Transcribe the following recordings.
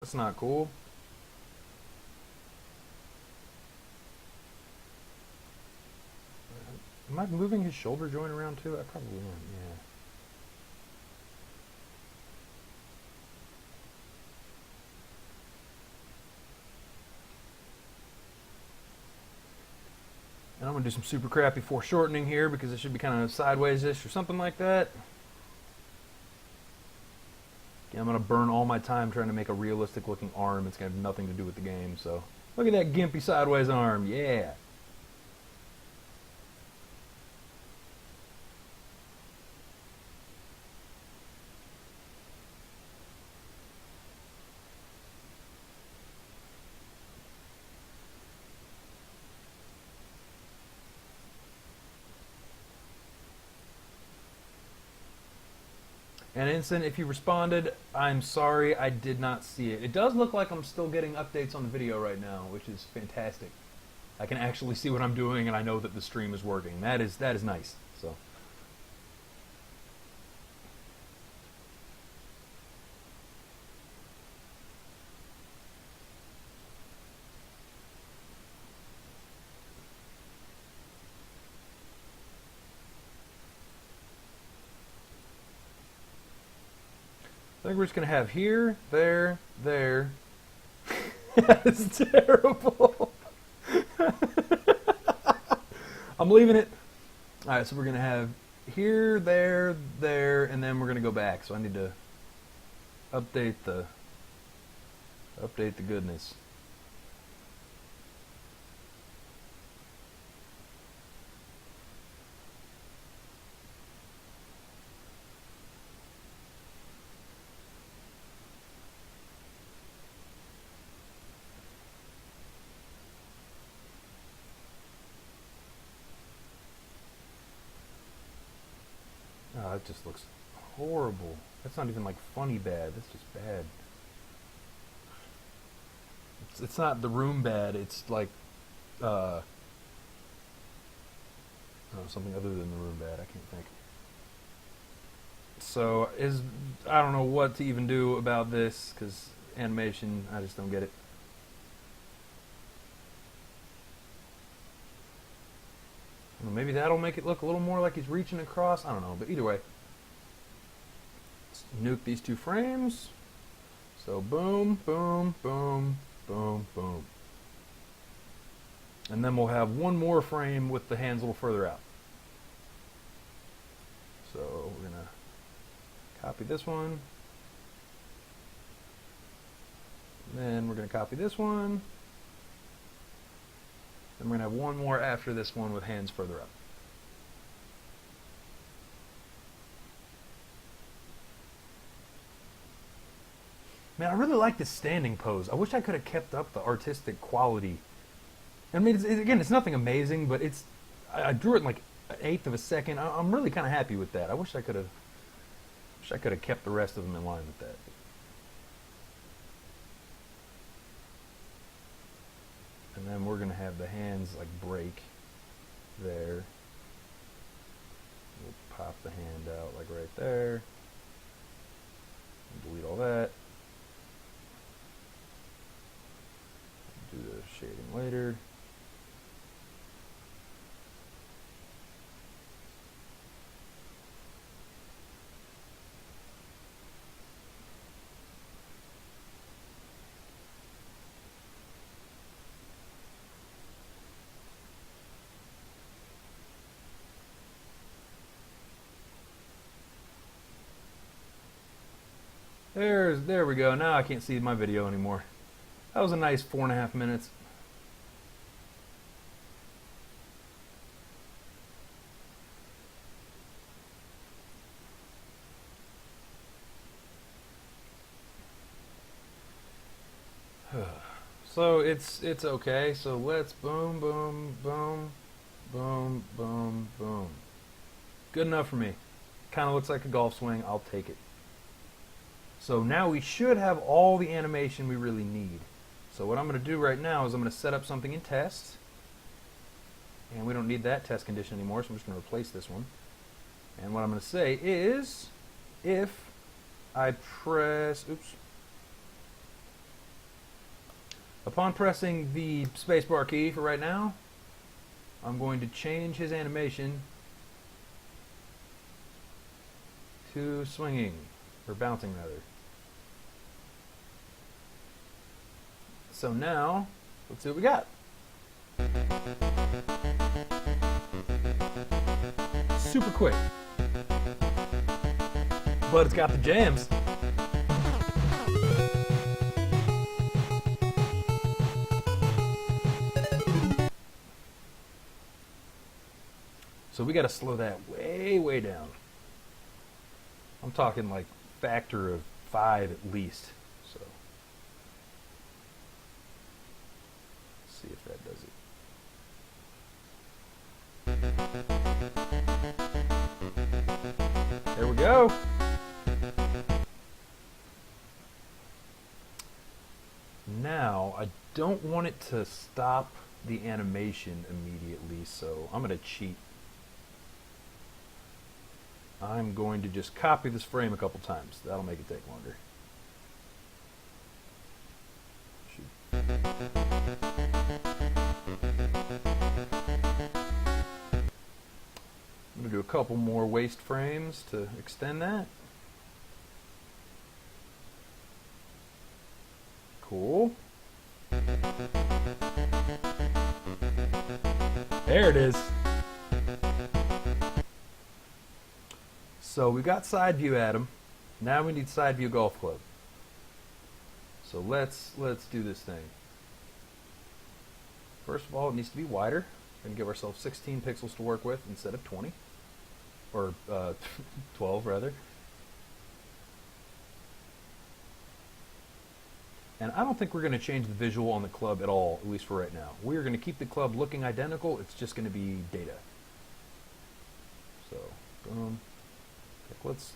That's not cool. Am I moving his shoulder joint around too? I probably am, yeah. And I'm going to do some super crappy foreshortening here because it should be kind of sideways-ish or something like that. Again, I'm going to burn all my time trying to make a realistic looking arm. It's going to have nothing to do with the game. So look at that gimpy sideways arm. Yeah. And Instant, if you responded, I'm sorry, I did not see it. It does look like I'm still getting updates on the video right now, which is fantastic. I can actually see what I'm doing, and I know that the stream is working. That is nice. So. I think we're just going to have here, there, there. That's terrible. I'm leaving it. Alright, so we're going to have here, there, there, and then we're going to go back. So I need to update the goodness. Oh, it just looks horrible. That's not even like funny bad. That's just bad. It's not the room bad. It's like oh, something other than the room bad. I can't think. So I don't know what to even do about this because animation, I just don't get it. Maybe that'll make it look a little more like he's reaching across. I don't know, but either way. Let's nuke these two frames. So boom, boom, boom, boom, boom. And then we'll have one more frame with the hands a little further out. So we're going to copy this one. And then we're going to copy this one. Then we're going to have one more after this one with hands further up. Man, I really like this standing pose. I wish I could have kept up the artistic quality. I mean, again, it's nothing amazing, but I drew it in like an eighth of a second. I'm really kind of happy with that. I wish I could have kept the rest of them in line with that. And then we're going to have the hands like break there. We'll pop the hand out like right there. Delete all that. Do the shading later. There we go. Now I can't see my video anymore. That was a nice 4.5 minutes. So it's okay. So let's boom, boom, boom, boom, boom, boom. Good enough for me. Kind of looks like a golf swing. I'll take it. So now we should have all the animation we really need. So what I'm going to do right now is I'm going to set up something in test. And we don't need that test condition anymore, so I'm just going to replace this one. And what I'm going to say is, if I press, oops, Upon pressing the spacebar key for right now, I'm going to change his animation to swinging, or bouncing rather. So now, let's see what we got. Super quick. But it's got the jams. So we got to slow that way, way down. I'm talking like factor of 5 at least. So let's see if that does it. There we go. Now, I don't want it to stop the animation immediately, so I'm going to cheat. I'm going to just copy this frame a couple times. That'll make it take longer. I'm going to do a couple more waste frames to extend that. Cool. There it is. So we got side view Adam. Now we need side view golf club. So let's do this thing. First of all, it needs to be wider. We're going to give ourselves 16 pixels to work with instead of 20. Or 12 rather. And I don't think we're going to change the visual on the club at all, at least for right now. We're going to keep the club looking identical. It's just going to be data. So, boom. Okay, let's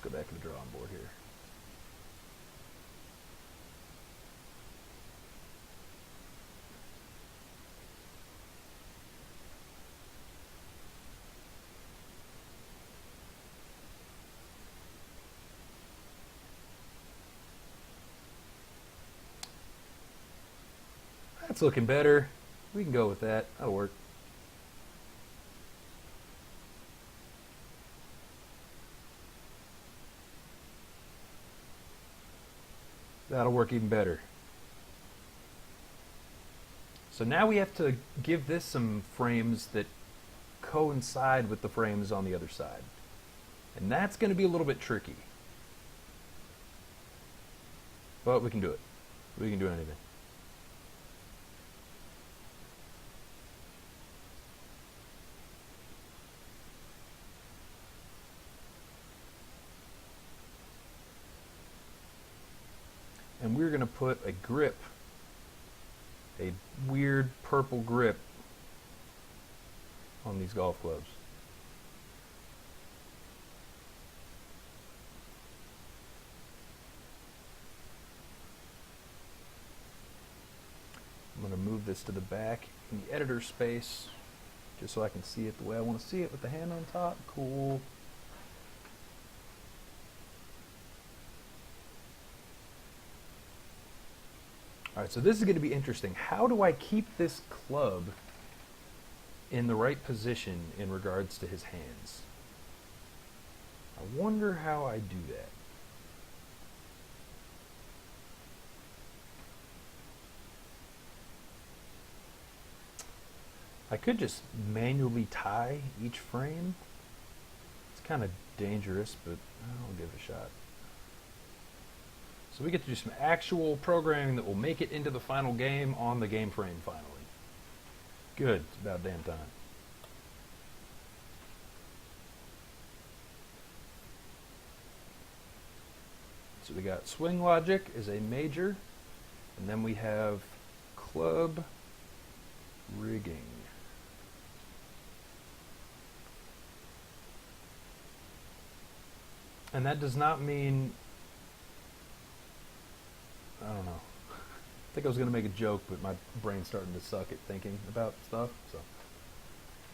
go back to the drawing board here. That's looking better. We can go with that. That'll work. That'll work even better. So now we have to give this some frames that coincide with the frames on the other side. And that's going to be a little bit tricky. But we can do it. We can do anything. And we're going to put a grip, a weird purple grip on these golf clubs. I'm going to move this to the back in the editor space just so I can see it the way I want to see it with the hand on top. Cool. Alright, so this is going to be interesting. How do I keep this club in the right position in regards to his hands? I wonder how I do that. I could just manually tie each frame. It's kind of dangerous, but I'll give it a shot. So we get to do some actual programming that will make it into the final game on the game frame finally. Good, it's about damn time. So we got swing logic is a major, and then we have club rigging. And that does not mean, I don't know. I think I was going to make a joke, but my brain's starting to suck at thinking about stuff. So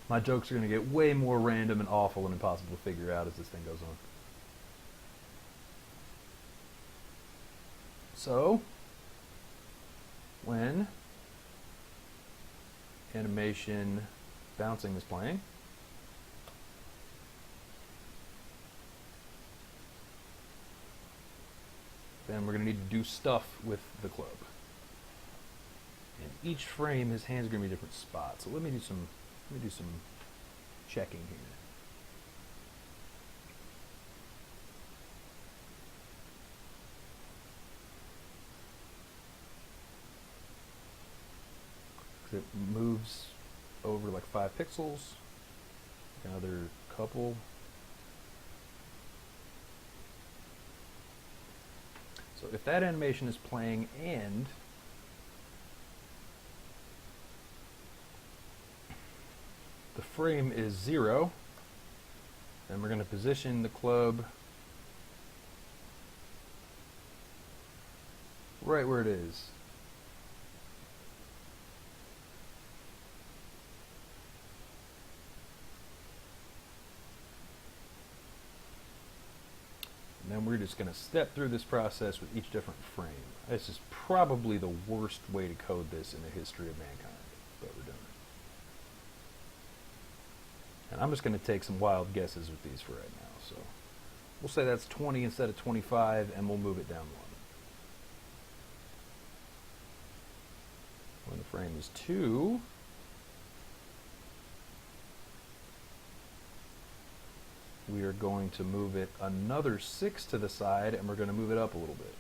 my jokes are going to get way more random and awful and impossible to figure out as this thing goes on. So when animation bouncing is playing. Then we're going to need to do stuff with the club. And each frame, his hands are going to be different spots. So let me do some checking here. It moves over like 5 pixels. Another couple. So if that animation is playing and the frame is 0, then we're going to position the club right where it is. And then we're just going to step through this process with each different frame. This is probably the worst way to code this in the history of mankind, but we're doing it. And I'm just going to take some wild guesses with these for right now. So we'll say that's 20 instead of 25, and we'll move it down 1. When the frame is 2, we are going to move it another 6 to the side, and we're going to move it up a little bit.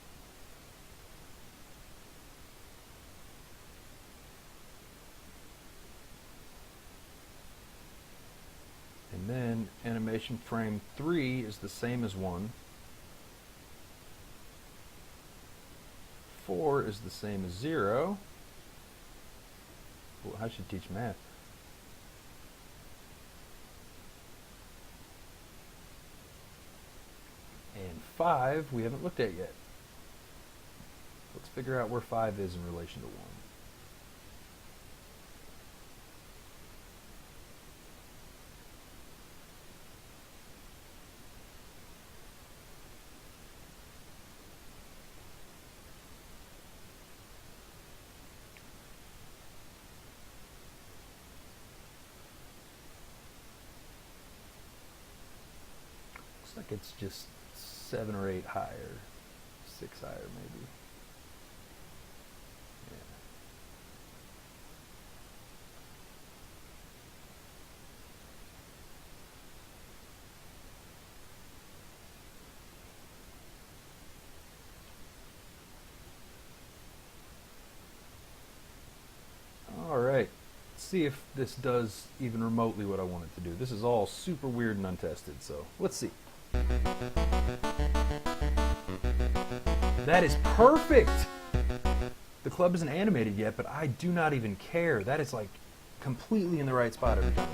And then animation frame 3 is the same as 1. 4 is the same as 0. Well, I should teach math. And 5 we haven't looked at yet. Let's figure out where 5 is in relation to 1. Looks like it's just 7 or 8 higher, 6 higher maybe. Yeah. All right, let's see if this does even remotely what I want it to do. This is all super weird and untested, so let's see. That is perfect! The club isn't animated yet, but I do not even care. That is like completely in the right spot every time.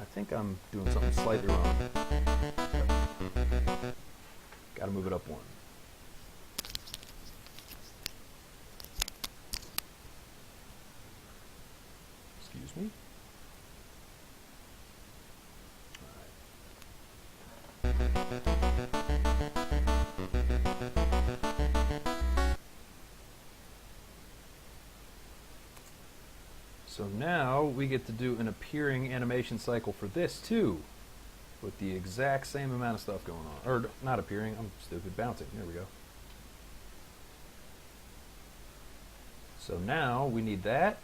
I think I'm doing something slightly wrong. Gotta move it up 1. Excuse me. So now we get to do an appearing animation cycle for this too, with the exact same amount of stuff going on. Or not appearing, I'm stupid, bouncing. There we go. So now we need that.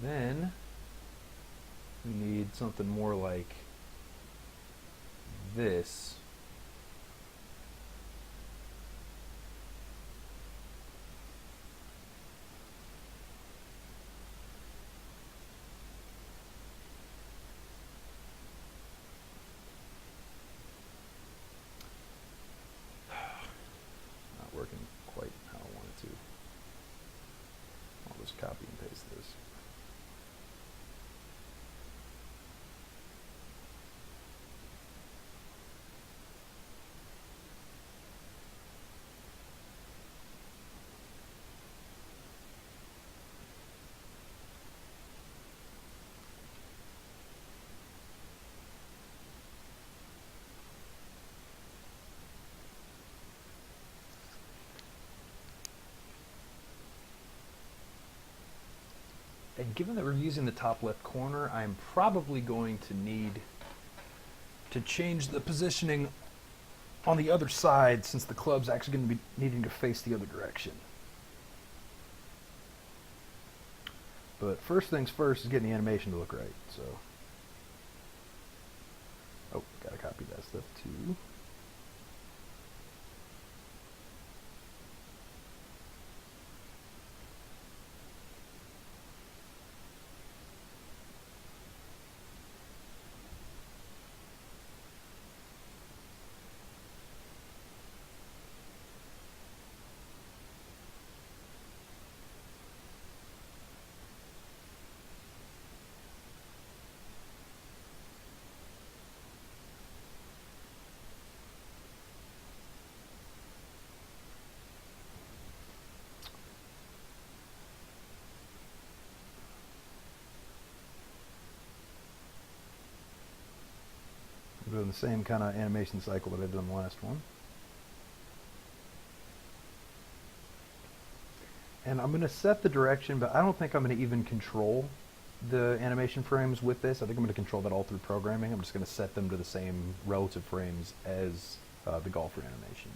Then we need something more like this. Not working quite how I wanted to. I'll just copy and paste this. given that we're using the top left corner, I'm probably going to need to change the positioning on the other side, since the club's actually going to be needing to face the other direction. But first things first is getting the animation to look right. So, oh, gotta copy that stuff too. Doing the same kind of animation cycle that I did on the last one. And I'm going to set the direction, but I don't think I'm going to even control the animation frames with this. I think I'm going to control that all through programming. I'm just going to set them to the same relative frames as the golfer animation.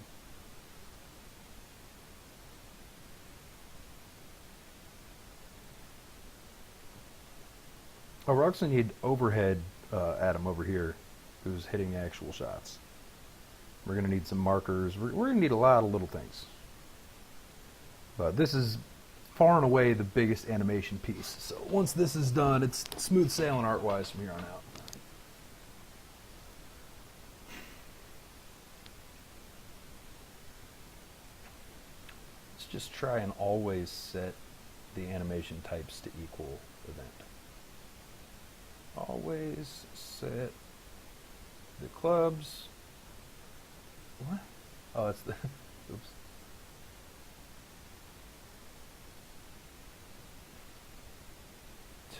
Oh, we're actually need overhead Adam over here, who's hitting the actual shots. We're going to need some markers. We're going to need a lot of little things. But this is far and away the biggest animation piece. So once this is done, it's smooth sailing art-wise from here on out. Let's just try and always set the animation types to equal event. Always set the clubs. What? Oh, that's the. Oops.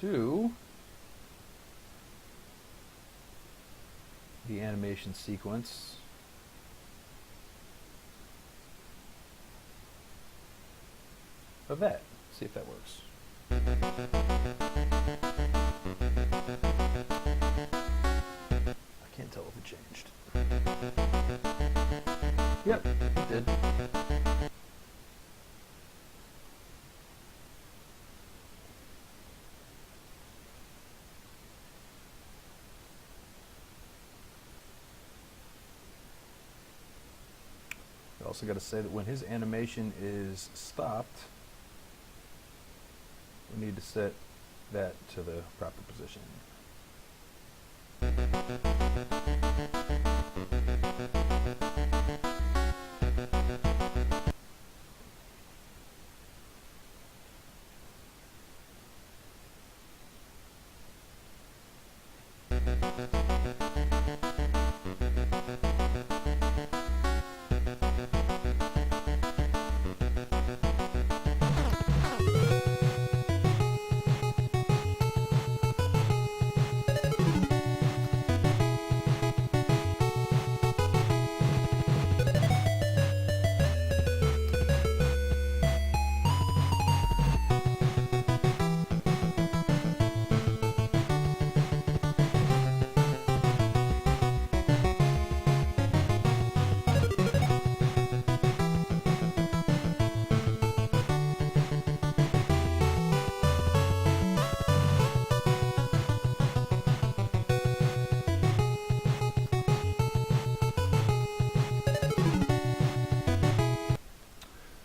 To the animation sequence. Of that. See if that works. I can't tell if it changed. Yep, it did. We also got to say that when his animation is stopped, we need to set that to the proper position.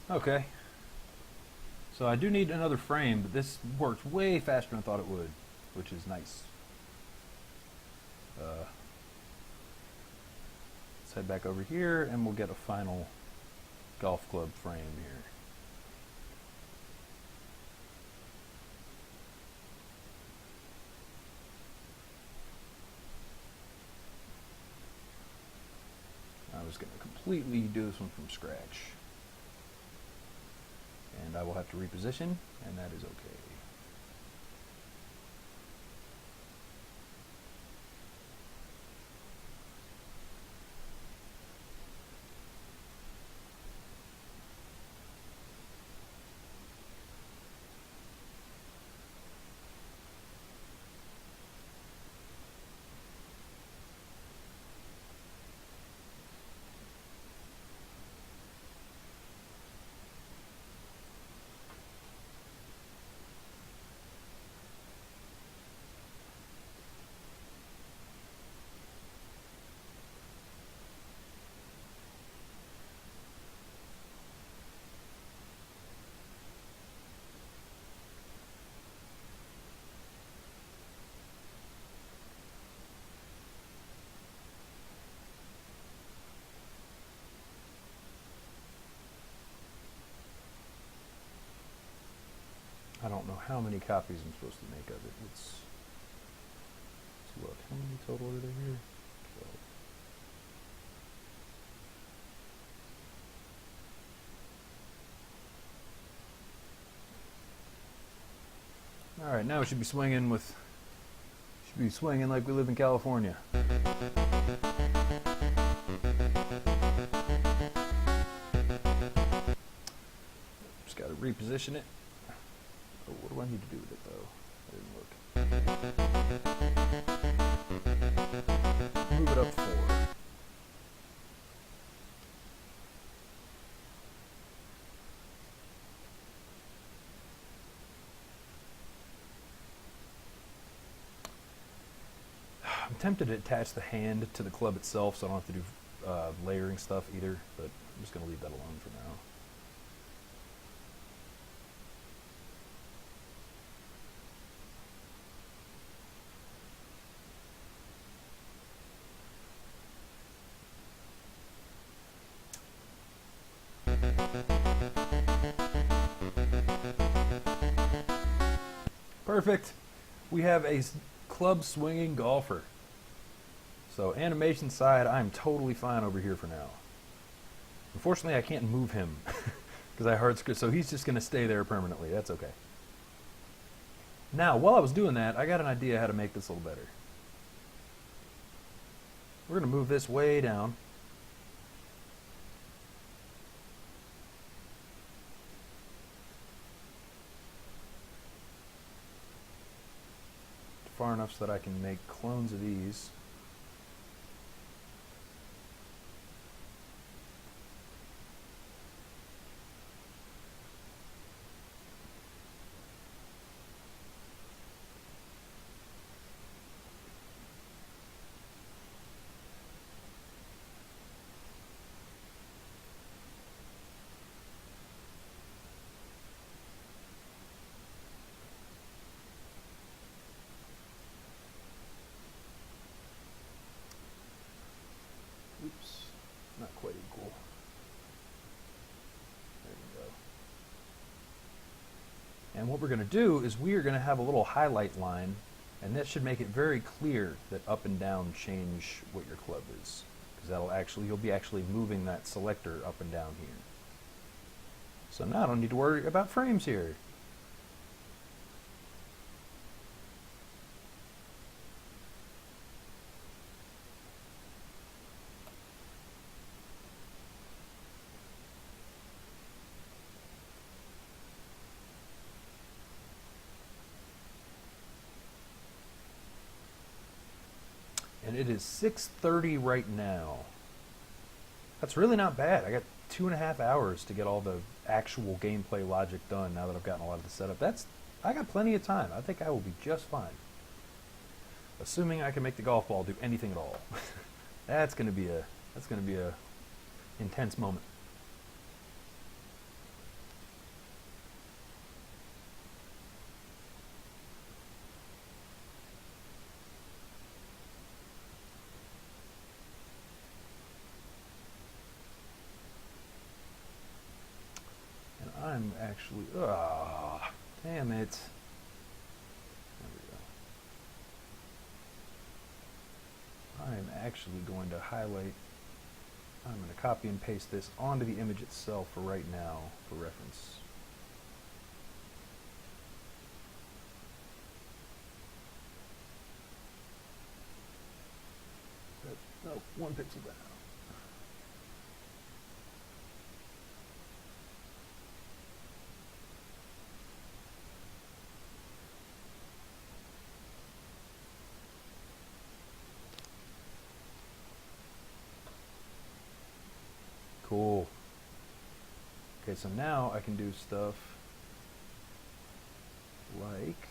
Okay, so I do need another frame, but this works way faster than I thought it would, which is nice. Let's head back over here and we'll get a final golf club frame here. I was going to completely do this one from scratch. And I will have to reposition, and that is okay. I don't know how many copies I'm supposed to make of it. Let's look. How many total are there here? 12. All right, now we should be swinging like we live in California. Just got to reposition it. Oh, what do I need to do with it though? I didn't look. Move it up 4. I'm tempted to attach the hand to the club itself so I don't have to do layering stuff either, but I'm just going to leave that alone for now. Perfect. We have a club swinging golfer. So animation side, I'm totally fine over here for now. Unfortunately, I can't move him because I hard script, so he's just going to stay there permanently. That's okay. Now, while I was doing that, I got an idea how to make this a little better. We're going to move this way down. Far enough so that I can make clones of these. Oops, not quite equal. There we go. And what we're going to do is we are going to have a little highlight line, and that should make it very clear that up and down change what your club is, because you'll be actually moving that selector up and down here. So now I don't need to worry about frames here. And it is 6:30 right now. That's really not bad. I got 2.5 hours to get all the actual gameplay logic done now that I've gotten a lot of the setup. I got plenty of time. I think I will be just fine. Assuming I can make the golf ball do anything at all. That's gonna be a intense moment. I'm actually, damn it. There we go. I'm actually going to highlight, I'm going to copy and paste this onto the image itself for right now for reference. Oh, 1 pixel down. Cool. Okay, so now I can do stuff like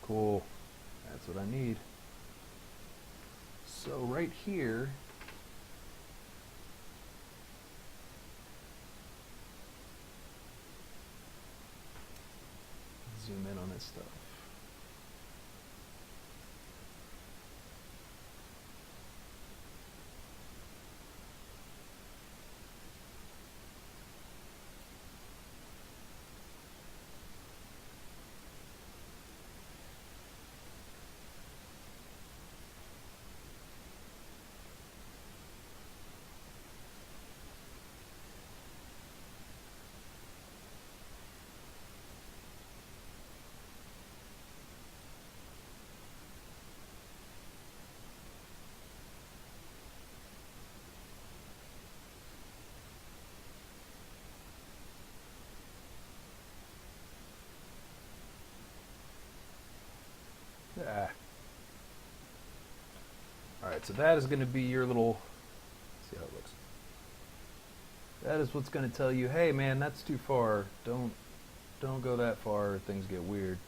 cool. That's what I need. So right here, stuff. Ah. Alright, so that is going to be your little... Let's see how it looks. That is what's going to tell you, hey man, that's too far. Don't go that far or things get weird.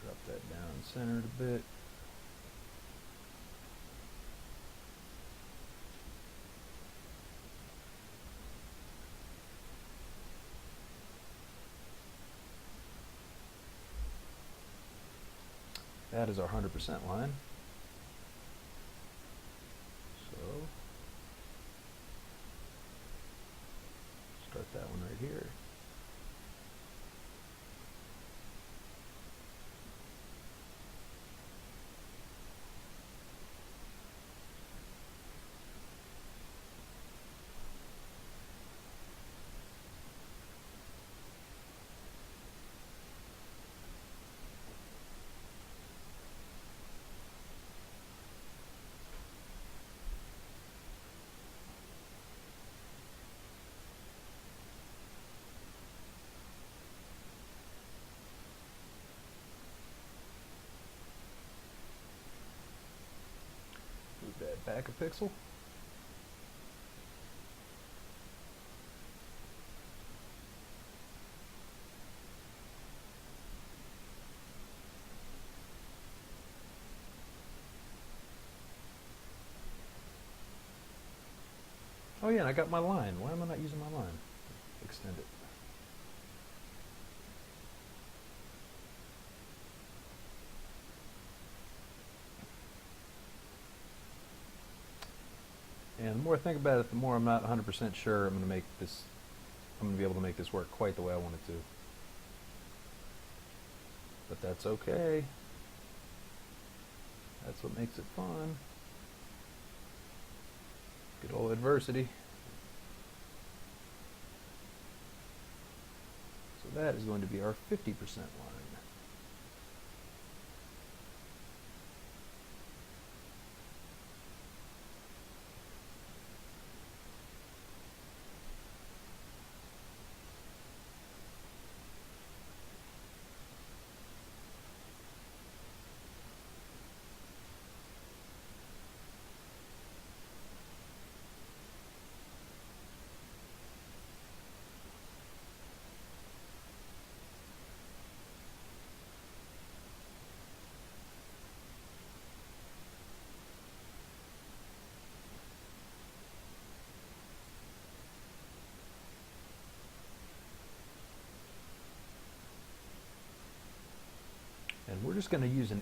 Drop that down centered a bit. That is our 100% line. So, start that one right here. Move that back a pixel. Oh yeah, and I got my line. Why am I not using my line? Extend it. And the more I think about it, the more I'm not 100% sure I'm going to be able to make this work quite the way I want it to. But that's okay. That's what makes it fun. Good old adversity. So that is going to be our 50% line. And we're just going to use an